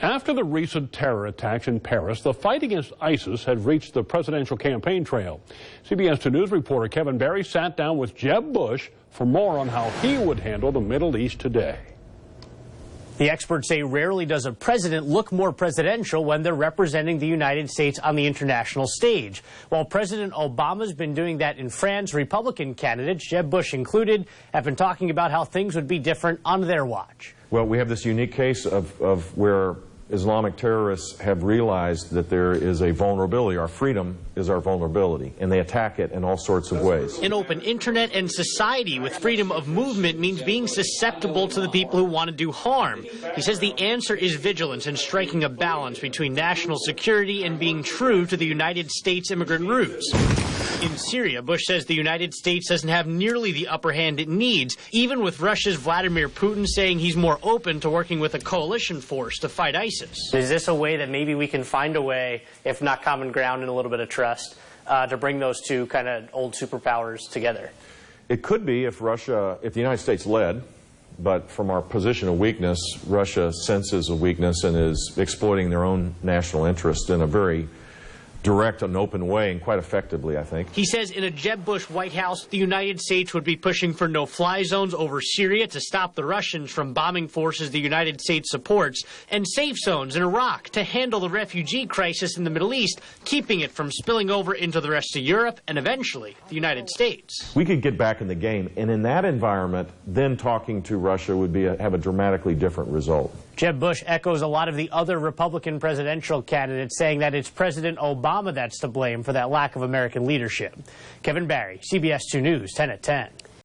After the recent terror attacks in Paris, the fight against ISIS had reached the presidential campaign trail. CBS 2 News reporter Kevin Barry sat down with Jeb Bush for more on how he would handle the Middle East today. The experts say rarely does a president look more presidential when they're representing the United States on the international stage. While President Obama's been doing that in France, Republican candidates, Jeb Bush included, have been talking about how things would be different on their watch. Well, we have this unique case of where Islamic terrorists have realized that there is a vulnerability. Our freedom is our vulnerability, and they attack it in all sorts of ways. An open internet and society with freedom of movement means being susceptible to the people who want to do harm. He says the answer is vigilance and striking a balance between national security and being true to the United States immigrant roots. In Syria, Bush says the United States doesn't have nearly the upper hand it needs, even with Russia's Vladimir Putin saying he's more open to working with a coalition force to fight ISIS. Is this a way that maybe we can find a way, if not common ground and a little bit of trust, to bring those two kind of old superpowers together? It could be if the United States led, but from our position of weakness, Russia senses a weakness and is exploiting their own national interest in a very direct and open way, and quite effectively, I think. He says in a Jeb Bush White House, the United States would be pushing for no-fly zones over Syria to stop the Russians from bombing forces the United States supports, and safe zones in Iraq to handle the refugee crisis in the Middle East, keeping it from spilling over into the rest of Europe and eventually the United States. We could get back in the game, and in that environment, then talking to Russia would have a dramatically different result. Jeb Bush echoes a lot of the other Republican presidential candidates, saying that it's President Obama that's to blame for that lack of American leadership. Kevin Barry, CBS 2 News, 10 at 10.